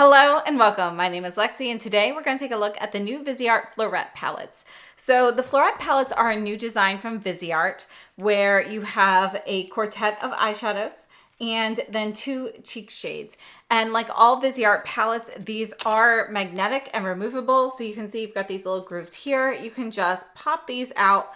Hello and welcome. My name is Lexi and today we're going to take a look at the new VISEART Fleurette palettes. So the Fleurette palettes are a new design from VISEART where you have a quartet of eyeshadows and then two cheek shades. And like all VISEART palettes, these are magnetic and removable. So you can see you've got these little grooves here. You can just pop these out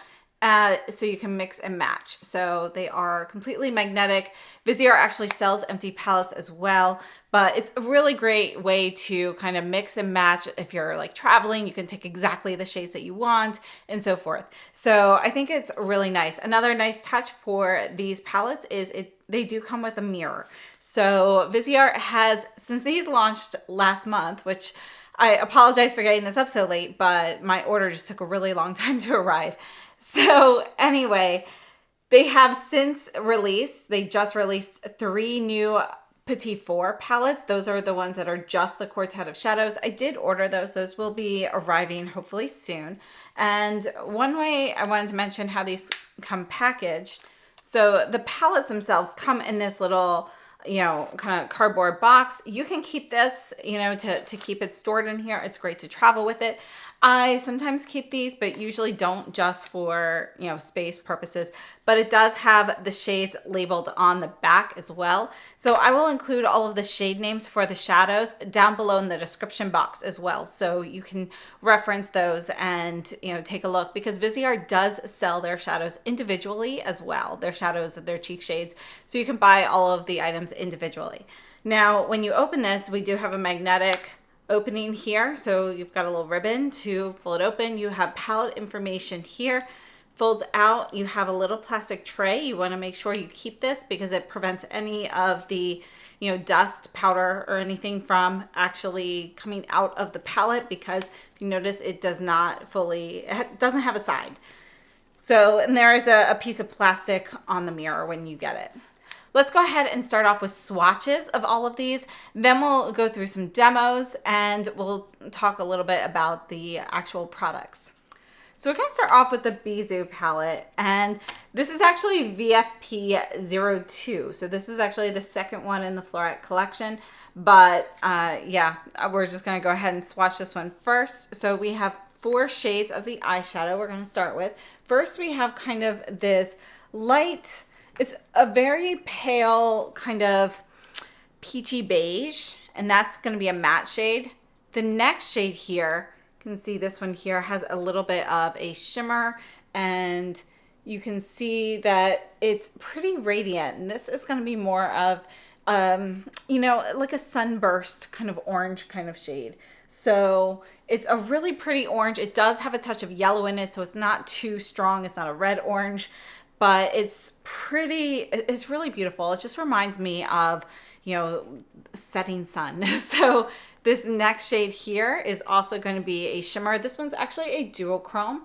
so you can mix and match. So they are completely magnetic. VISEART actually sells empty palettes as well, but it's a really great way to kind of mix and match. If you're like traveling, you can take exactly the shades that you want and so forth. So I think it's really nice. Another nice touch for these palettes is they do come with a mirror. So VISEART has, since these launched last month, which I apologize for getting this up so late, but my order just took a really long time to arrive. So anyway, they have since released, they just released 3 new Petit Four palettes. Those are the ones that are just the quartet of shadows. I did order those. Those will be arriving hopefully soon. And one way I wanted to mention how these come packaged. So the palettes themselves come in this little, kind of cardboard box. You can keep this, to keep it stored in here. It's great to travel with it. I sometimes keep these, but usually don't, just for, space purposes. But it does have the shades labeled on the back as well. So I will include all of the shade names for the shadows down below in the description box as well. So you can reference those and, take a look, because VISEART does sell their shadows individually as well. Their shadows, their cheek shades. So you can buy all of the items individually. Now, when you open this, we do have a magnetic opening here. So you've got a little ribbon to pull it open. You have palette information here. Folds out. You have a little plastic tray. You want to make sure you keep this because it prevents any of the dust, powder, or anything from actually coming out of the palette, because if you notice, it doesn't have a side. So, and there is a piece of plastic on the mirror when you get it. Let's go ahead and start off with swatches of all of these. Then we'll go through some demos and we'll talk a little bit about the actual products. So we're going to start off with the Bisous palette, and this is actually VFP02. So this is actually the second one in the Fleurette collection, but yeah, we're just going to go ahead and swatch this one first. So we have 4 shades of the eyeshadow we're going to start with. First, we have kind of this light, it's a very pale kind of peachy beige, and that's going to be a matte shade. The next shade here, you can see this one here has a little bit of a shimmer, and you can see that it's pretty radiant. And this is going to be more of, like a sunburst kind of orange kind of shade. So it's a really pretty orange. It does have a touch of yellow in it, so it's not too strong. It's not a red orange, but it's really beautiful. It just reminds me of, setting sun. So this next shade here is also going to be a shimmer. This one's actually a duochrome,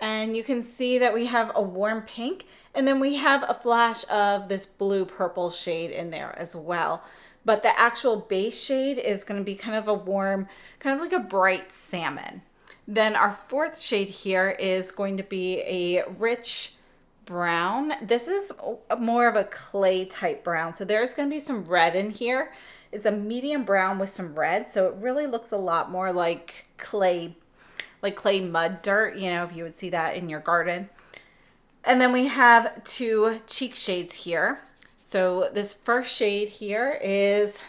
and you can see that we have a warm pink, and then we have a flash of this blue purple shade in there as well. But the actual base shade is going to be kind of a warm, kind of like a bright salmon. Then our 4th shade here is going to be a rich brown. This is more of a clay type brown. So there's going to be some red in here. It's a medium brown with some red. So it really looks a lot more like clay mud dirt, if you would see that in your garden. And then we have 2 cheek shades here. So this first shade here is,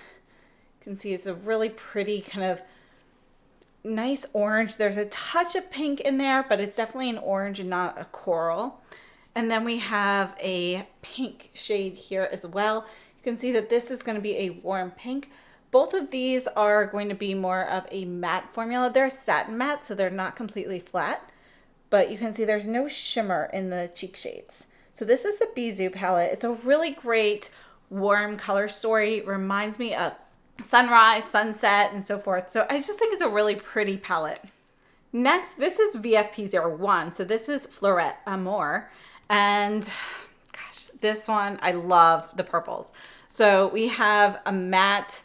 you can see it's a really pretty kind of nice orange. There's a touch of pink in there, but it's definitely an orange and not a coral. And then we have a pink shade here as well. You can see that this is going to be a warm pink. Both of these are going to be more of a matte formula. They're satin matte, so they're not completely flat. But you can see there's no shimmer in the cheek shades. So this is the Bisous palette. It's a really great warm color story. It reminds me of sunrise, sunset, and so forth. So I just think it's a really pretty palette. Next, this is VFP01. So this is Fleurette Amour. And gosh, this one, I love the purples. So we have a matte,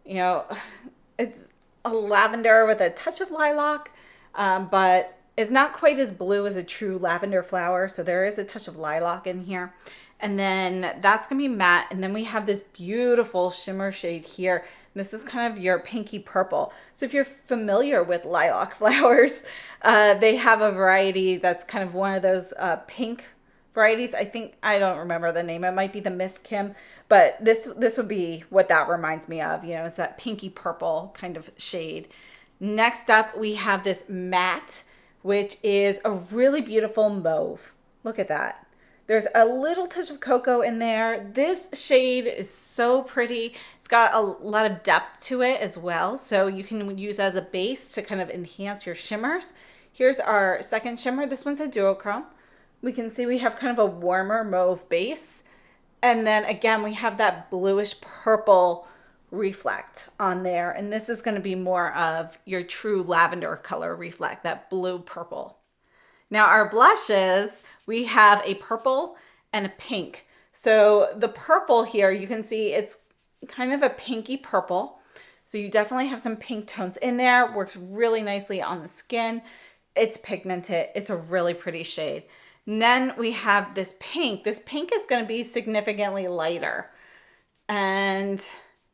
it's a lavender with a touch of lilac, but it's not quite as blue as a true lavender flower. So there is a touch of lilac in here. And then that's going to be matte. And then we have this beautiful shimmer shade here. This is kind of your pinky purple. So if you're familiar with lilac flowers, they have a variety that's kind of one of those pink varieties. I don't remember the name. It might be the Miss Kim, but this would be what that reminds me of. You know, it's that pinky purple kind of shade. Next up, we have this matte, which is a really beautiful mauve. Look at that. There's a little touch of cocoa in there. This shade is so pretty. It's got a lot of depth to it as well. So you can use as a base to kind of enhance your shimmers. Here's our second shimmer. This one's a duochrome. We can see we have kind of a warmer mauve base. And then again, we have that bluish purple reflect on there. And this is going to be more of your true lavender color reflect, that blue purple. Now our blushes, we have a purple and a pink. So the purple here, you can see it's kind of a pinky purple. So you definitely have some pink tones in there. Works really nicely on the skin. It's pigmented. It's a really pretty shade. And then we have this pink. This pink is going to be significantly lighter. And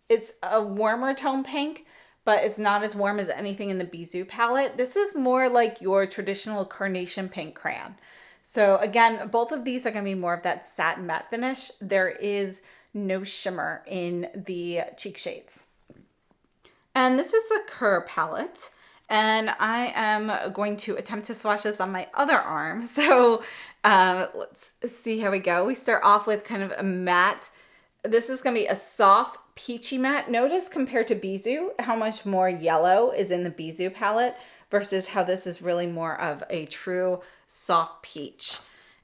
it's a warmer tone pink, but it's not as warm as anything in the Bisous palette. This is more like your traditional carnation pink crayon. So again, both of these are going to be more of that satin matte finish. There is no shimmer in the cheek shades. And this is the Coeur palette. And I am going to attempt to swatch this on my other arm. So let's see how we go. We start off with kind of a matte. This is going to be a soft peachy matte. Notice compared to Bisous how much more yellow is in the Bisous palette versus how this is really more of a true soft peach.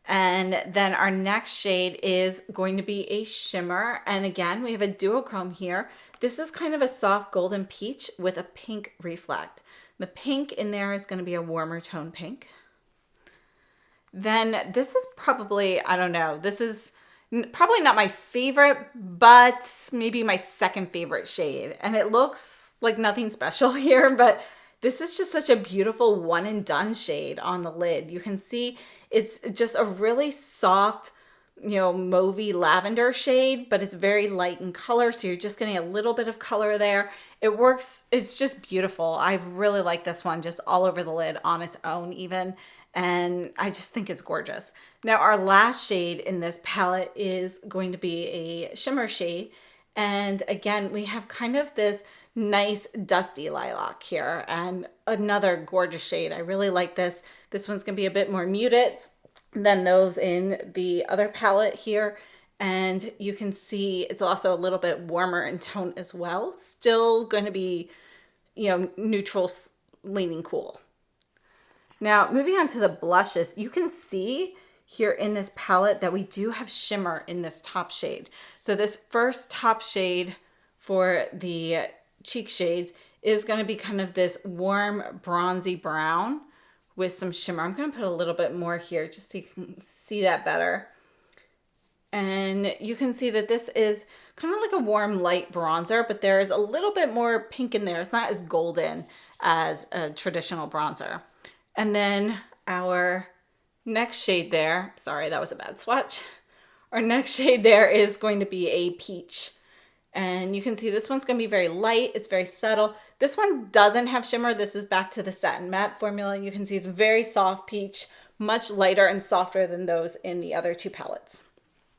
And then our next shade is going to be a shimmer. And again, we have a duochrome here. This is kind of a soft golden peach with a pink reflect. The pink in there is going to be a warmer tone pink. Then this is probably, I don't know, this is probably not my favorite, but maybe my second favorite shade. And it looks like nothing special here, but this is just such a beautiful one and done shade on the lid. You can see it's just a really soft, you know, mauvey lavender shade, but it's very light in color. So you're just getting a little bit of color there. It works. It's just beautiful. I really like this one just all over the lid on its own even. And I just think it's gorgeous. Now our last shade in this palette is going to be a shimmer shade. And again, we have kind of this nice dusty lilac here and another gorgeous shade. I really like this. This one's going to be a bit more muted than those in the other palette here. And you can see it's also a little bit warmer in tone as well. Still going to be, you know, neutral leaning cool. Now, moving on to the blushes, you can see here in this palette that we do have shimmer in this top shade. So this first top shade for the cheek shades is going to be kind of this warm bronzy brown with some shimmer. I'm going to put a little bit more here just so you can see that better. And you can see that this is kind of like a warm light bronzer, but there is a little bit more pink in there. It's not as golden as a traditional bronzer. And then our next shade there, sorry, that was a bad swatch. Our next shade there is going to be a peach. And you can see this one's going to be very light. It's very subtle. This one doesn't have shimmer. This is back to the satin matte formula. You can see it's very soft peach, much lighter and softer than those in the other two palettes.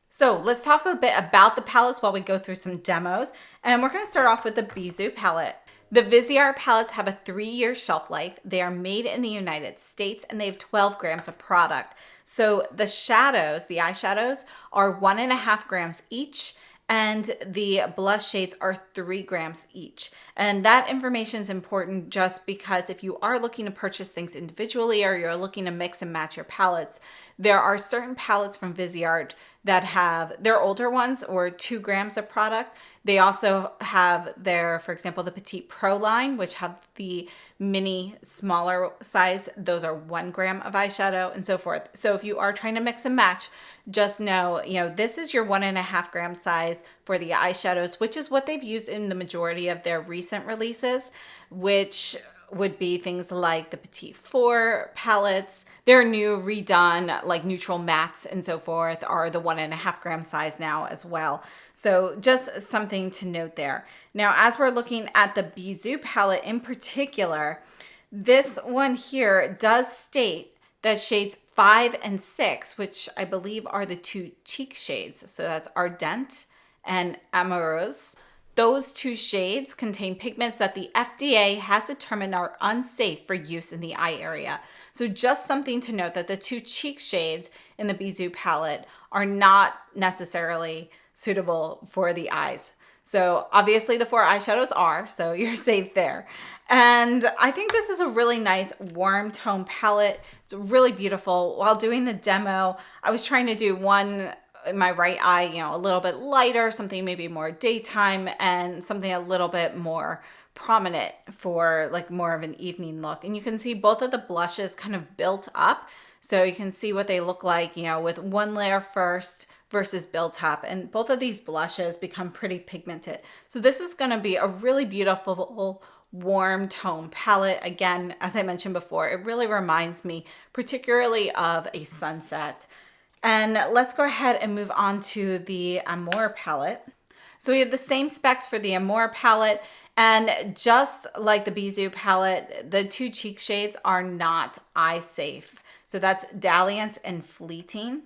So let's talk a bit about the palettes while we go through some demos. And we're going to start off with the Bisous palette. The VISEART palettes have a 3-year shelf life. They are made in the United States and they have 12 grams of product. So the shadows, the eyeshadows, are 1.5 grams each. And the blush shades are 3 grams each. And that information is important just because if you are looking to purchase things individually or you're looking to mix and match your palettes, there are certain palettes from VISEART that have their older ones or 2 grams of product. They also have their, for example, the Petite Pro line, which have the mini smaller size. Those are 1 gram of eyeshadow and so forth. So if you are trying to mix and match, just know, this is your 1.5 gram size for the eyeshadows, which is what they've used in the majority of their recent releases, which would be things like the Petite Four palettes. Their new redone like neutral mattes and so forth are the 1.5 gram size now as well. So just something to note there. Now, as we're looking at the Bisous palette in particular, this one here does state that shades 5 and 6, which I believe are the two cheek shades. So that's Ardent and Amoureuse. Those two shades contain pigments that the FDA has determined are unsafe for use in the eye area. So just something to note that the two cheek shades in the Bisous palette are not necessarily suitable for the eyes. So obviously the 4 eyeshadows are, so you're safe there. And I think this is a really nice warm tone palette. It's really beautiful. While doing the demo, I was trying to do one in my right eye, you know, a little bit lighter, something maybe more daytime, and something a little bit more prominent for like more of an evening look. And you can see both of the blushes kind of built up. So you can see what they look like, you know, with one layer first versus built up. And both of these blushes become pretty pigmented. So this is going to be a really beautiful warm tone palette. Again, as I mentioned before, it really reminds me particularly of a sunset. And let's go ahead and move on to the Amour palette. So we have the same specs for the Amour palette, and just like the Bisous palette, the two cheek shades are not eye safe. So that's Dalliance and Fleeting.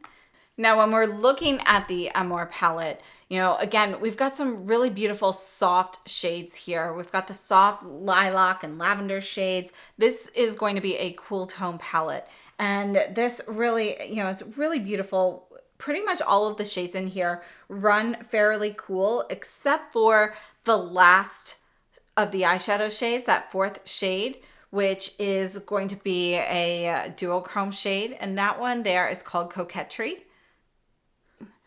Now, when we're looking at the Amour palette, you know, again, we've got some really beautiful soft shades here. We've got the soft lilac and lavender shades. This is going to be a cool tone palette. And this really, you know, it's really beautiful. Pretty much all of the shades in here run fairly cool, except for the last of the eyeshadow shades, that 4th shade, which is going to be a duochrome shade. And that one there is called Coquetry.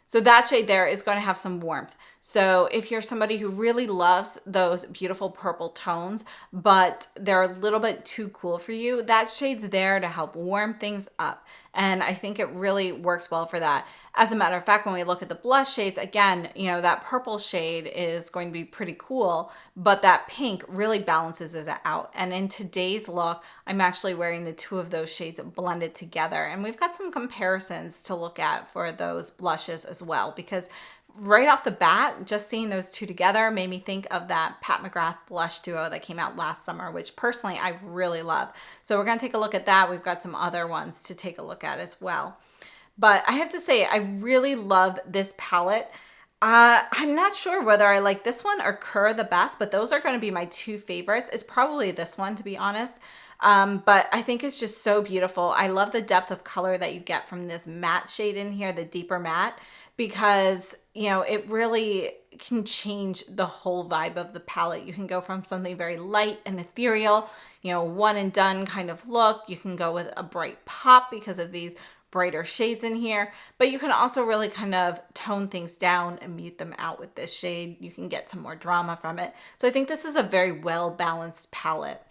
So that shade there is going to have some warmth. So if you're somebody who really loves those beautiful purple tones, but they're a little bit too cool for you, that shade's there to help warm things up. And I think it really works well for that. As a matter of fact, when we look at the blush shades, again, you know, that purple shade is going to be pretty cool, but that pink really balances it out. And in today's look, I'm actually wearing the two of those shades blended together. And we've got some comparisons to look at for those blushes as well, because right off the bat, just seeing those two together made me think of that Pat McGrath blush duo that came out last summer, which personally I really love. So we're going to take a look at that. We've got some other ones to take a look at as well. But I have to say, I really love this palette. I'm not sure whether I like this one or Coeur the best, but those are going to be my two favorites. It's probably this one, to be honest. But I think it's just so beautiful. I love the depth of color that you get from this matte shade in here, the deeper matte, because, you know, it really can change the whole vibe of the palette. You can go from something very light and ethereal, you know, one and done kind of look. You can go with a bright pop because of these brighter shades in here, but you can also really kind of tone things down and mute them out with this shade. You can get some more drama from it. So I think this is a very well balanced palette.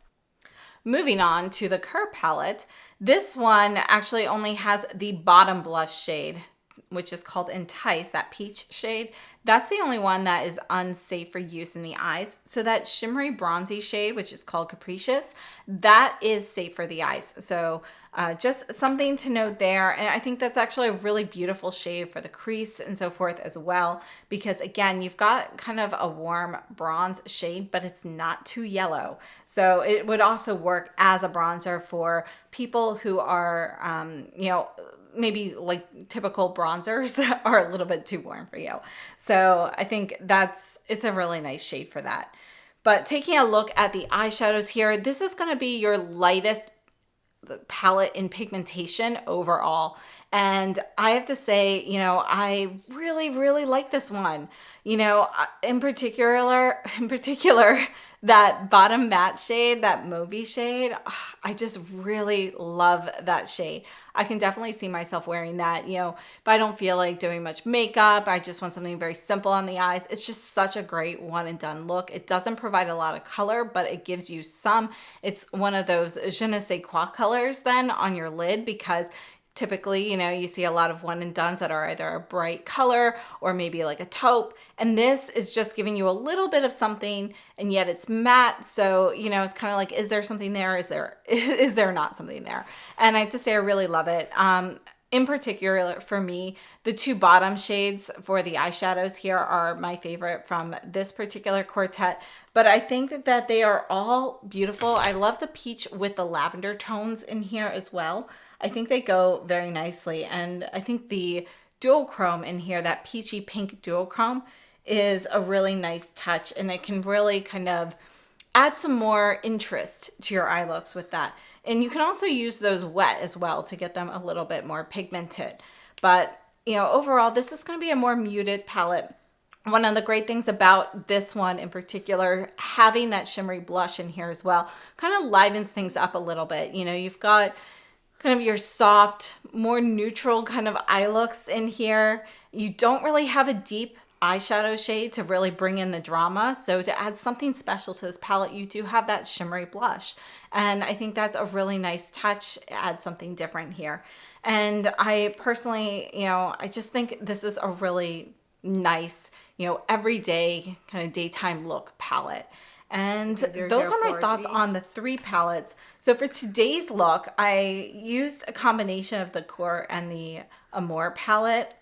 Moving on to the Coeur palette, this one actually only has the bottom blush shade, which is called Entice, that peach shade. That's the only one that is unsafe for use in the eyes. So that shimmery bronzy shade, which is called Capricious, that is safe for the eyes. So just something to note there. And I think that's actually a really beautiful shade for the crease and so forth as well, because again, you've got kind of a warm bronze shade, but it's not too yellow. So it would also work as a bronzer for people who are, you know, maybe like typical bronzers are a little bit too warm for you. So I think it's a really nice shade for that. But taking a look at the eyeshadows here, this is going to be your lightest palette in pigmentation overall. And I have to say, you know, I really, really like this one. You know, in particular, that bottom matte shade, that mauvey shade, I just really love that shade. I can definitely see myself wearing that. You know, if I don't feel like doing much makeup, I just want something very simple on the eyes. It's just such a great one and done look. It doesn't provide a lot of color, but it gives you some. It's one of those je ne sais quoi colors then on your lid, because typically, you know, you see a lot of one and dones that are either a bright color or maybe like a taupe. And this is just giving you a little bit of something, and yet it's matte. So, you know, it's kind of like, is there something there? Is there not something there? And I have to say, I really love it. In particular for me, the two bottom shades for the eyeshadows here are my favorite from this particular quartet, but I think that they are all beautiful. I love the peach with the lavender tones in here as well. I think they go very nicely, and I think the duochrome in here, that peachy pink duochrome, is a really nice touch, and it can really kind of add some more interest to your eye looks with that. And you can also use those wet as well to get them a little bit more pigmented. But, you know, overall, this is going to be a more muted palette. One of the great things about this one in particular, having that shimmery blush in here as well, kind of livens things up a little bit. You know, you've got kind of your soft, more neutral kind of eye looks in here. You don't really have a deep eyeshadow shade to really bring in the drama. So to add something special to this palette, you do have that shimmery blush. And I think that's a really nice touch, add something different here. And I personally, you know, I just think this is a really nice, you know, everyday kind of daytime look palette. And those are my thoughts on the three palettes. So for today's look, I used a combination of the Coeur and the Amour palette.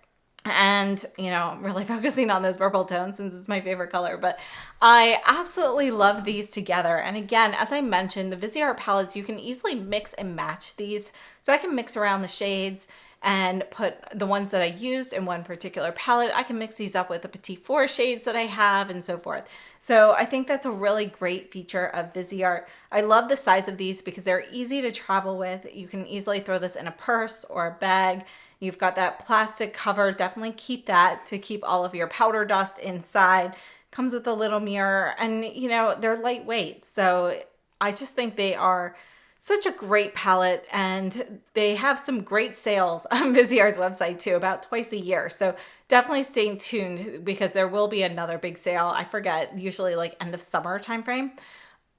And, you know, I'm really focusing on those purple tones since it's my favorite color, but I absolutely love these together. And again, as I mentioned, the VISEART palettes, you can easily mix and match these. So I can mix around the shades and put the ones that I used in one particular palette. I can mix these up with the Petit Four shades that I have and so forth. So I think that's a really great feature of VISEART. I love the size of these because they're easy to travel with. You can easily throw this in a purse or a bag. You've got that plastic cover. Definitely keep that to keep all of your powder dust inside. Comes with a little mirror, and you know, they're lightweight. So I just think they are such a great palette, and they have some great sales on VISEART's website too, about twice a year. So definitely stay tuned because there will be another big sale. I forget, usually like end of summer timeframe.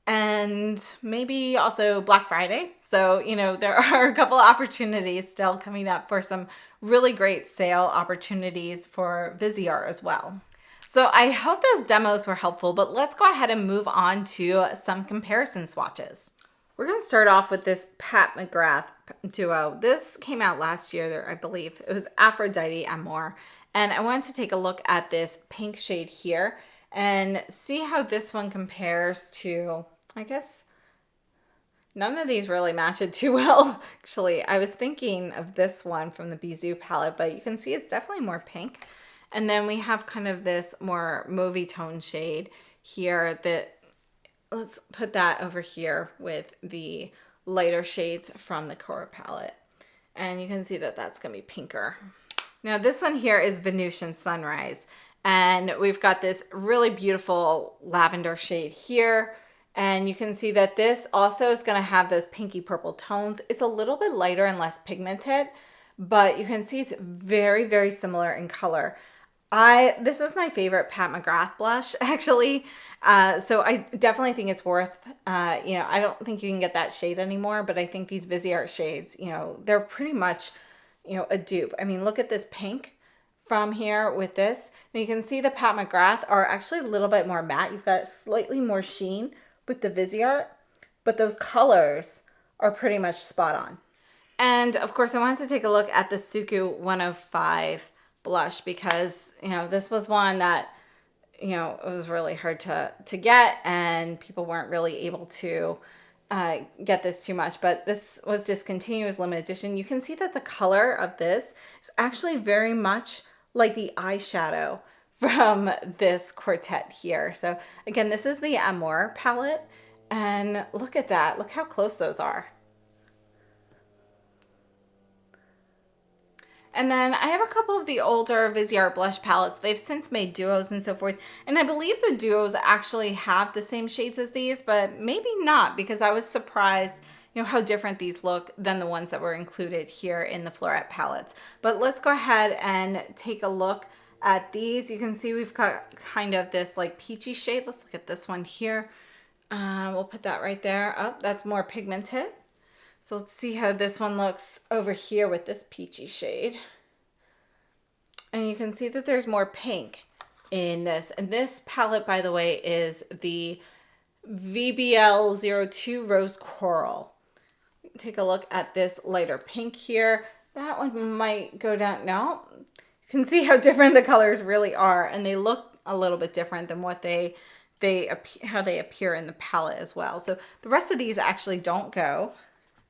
And maybe also Black Friday. So, you know, there are a couple opportunities still coming up for some really great sale opportunities for VISEART as well. So I hope those demos were helpful, but let's go ahead and move on to some comparison swatches. We're going to start off with this Pat McGrath duo. This came out last year, I believe. It was Aphrodite Amour. And I wanted to take a look at this pink shade here and see how this one compares to, I guess none of these really match it too well. Actually, I was thinking of this one from the Bisous palette, but you can see it's definitely more pink. And then we have kind of this more mauvey tone shade here that, let's put that over here with the lighter shades from the Coeur palette. And you can see that that's going to be pinker. Now this one here is Venusian Sunrise. And we've got this really beautiful lavender shade here. And you can see that this also is going to have those pinky purple tones. It's a little bit lighter and less pigmented, but you can see it's very, very similar in color. This is my favorite Pat McGrath blush, actually. So I definitely think it's worth, you know, I don't think you can get that shade anymore, but I think these VISEART shades, you know, they're pretty much, you know, a dupe. I mean, look at this pink from here with this. And you can see the Pat McGrath are actually a little bit more matte. You've got slightly more sheen with the VISEART, but those colors are pretty much spot on. And of course, I wanted to take a look at the Suku 105 blush because, you know, this was one that, you know, it was really hard to get, and people weren't really able to get this too much, but this was discontinued as limited edition. You can see that the color of this is actually very much like the eyeshadow from this quartet here. So again, this is the Amour palette, and look at that. Look how close those are. And then I have a couple of the older VISEART blush palettes. They've since made duos and so forth. And I believe the duos actually have the same shades as these, but maybe not, because I was surprised, you know, how different these look than the ones that were included here in the Fleurette palettes. But let's go ahead and take a look at these. You can see we've got kind of this like peachy shade. Let's look at this one here. We'll put that right there. Oh, that's more pigmented. So let's see how this one looks over here with this peachy shade. And you can see that there's more pink in this. And this palette, by the way, is the VBL02 Rose Coral. Take a look at this lighter pink here. That one might go down. No, you can see how different the colors really are. And they look a little bit different than what how they appear in the palette as well. So the rest of these actually don't go.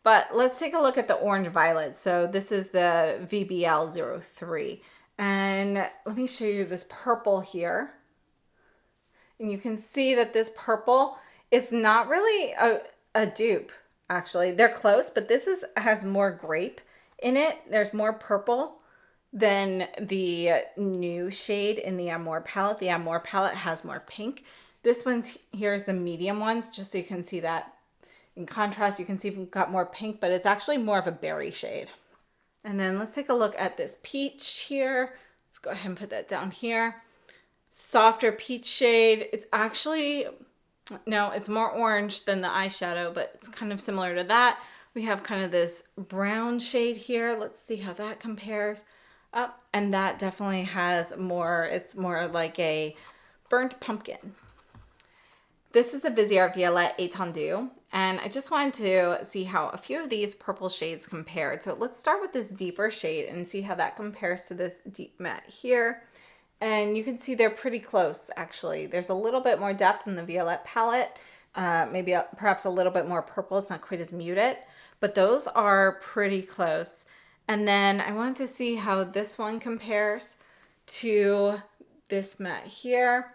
But let's take a look at the orange violet. So this is the VBL03. And let me show you this purple here. And you can see that this purple is not really a dupe, actually. They're close, but this has more grape in it. There's more purple than the new shade in the Amour palette. The Amour palette has more pink. This one's here's the medium ones, just so you can see that. In contrast, you can see we've got more pink, but it's actually more of a berry shade. And then let's take a look at this peach here. Let's go ahead and put that down here. Softer peach shade. It's actually, no, it's more orange than the eyeshadow, but it's kind of similar to that. We have kind of this brown shade here. Let's see how that compares. And that definitely has more, it's more like a burnt pumpkin. This is the VISEART Violette Étendue, and I just wanted to see how a few of these purple shades compared. So let's start with this deeper shade and see how that compares to this deep matte here. And you can see they're pretty close, actually. There's a little bit more depth in the Violette palette, maybe perhaps a little bit more purple. It's not quite as muted, but those are pretty close. And then I wanted to see how this one compares to this matte here.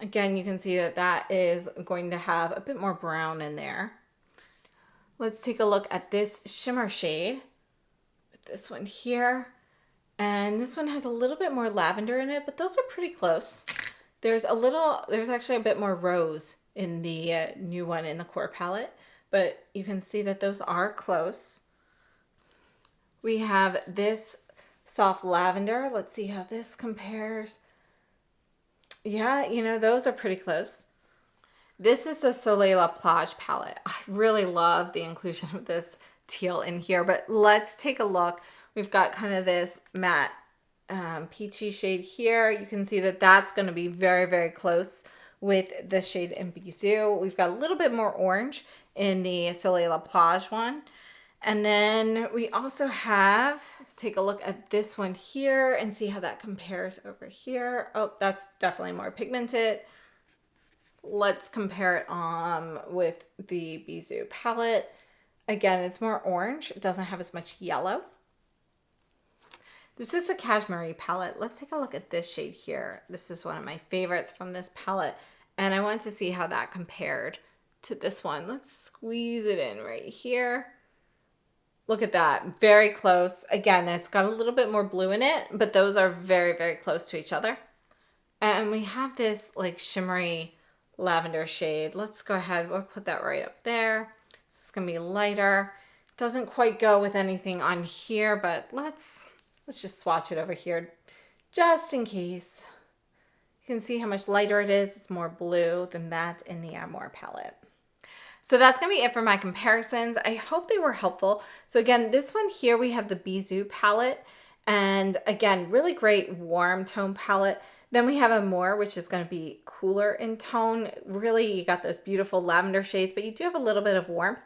Again, you can see that that is going to have a bit more brown in there. Let's take a look at this shimmer shade with this one here. And this one has a little bit more lavender in it, but those are pretty close. There's actually a bit more rose in the new one in the Coeur palette, but you can see that those are close. We have this soft lavender. Let's see how this compares. Yeah, you know, those are pretty close. This is a Soleil La Plage palette. I really love the inclusion of this teal in here, but let's take a look. We've got kind of this matte peachy shade here. You can see that that's going to be very, very close with the shade in Bisous. We've got a little bit more orange in the Soleil La Plage one. And then we also have, let's take a look at this one here and see how that compares over here. Oh, that's definitely more pigmented. Let's compare it with the Bisous palette. Again, it's more orange. It doesn't have as much yellow. This is the Cashmere palette. Let's take a look at this shade here. This is one of my favorites from this palette. And I want to see how that compared to this one. Let's squeeze it in right here. Look at that, very close. Again, it's got a little bit more blue in it, but those are very, very close to each other. And we have this like shimmery lavender shade. Let's go ahead, we'll put that right up there. This is gonna be lighter. Doesn't quite go with anything on here, but let's just swatch it over here just in case. You can see how much lighter it is. It's more blue than that in the Amour palette. So that's going to be it for my comparisons. I hope they were helpful. So again, this one here, we have the Bisous palette. And again, really great warm tone palette. Then we have Amour, which is going to be cooler in tone. Really, you got those beautiful lavender shades, but you do have a little bit of warmth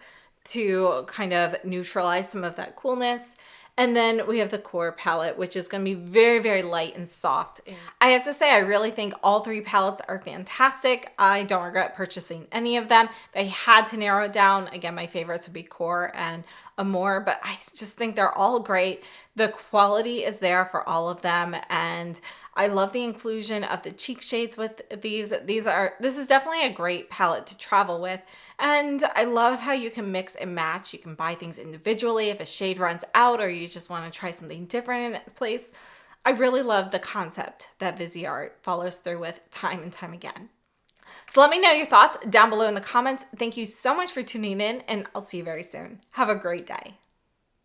to kind of neutralize some of that coolness. And then we have the Coeur palette, which is going to be very, very light and soft. I have to say, I really think all three palettes are fantastic. I don't regret purchasing any of them. If I had to narrow it down, again, my favorites would be Coeur and Amour, but I just think they're all great. The quality is there for all of them, and I love the inclusion of the cheek shades with these. This is definitely a great palette to travel with. And I love how you can mix and match. You can buy things individually if a shade runs out or you just want to try something different in its place. I really love the concept that VISEART follows through with time and time again. So let me know your thoughts down below in the comments. Thank you so much for tuning in, and I'll see you very soon. Have a great day.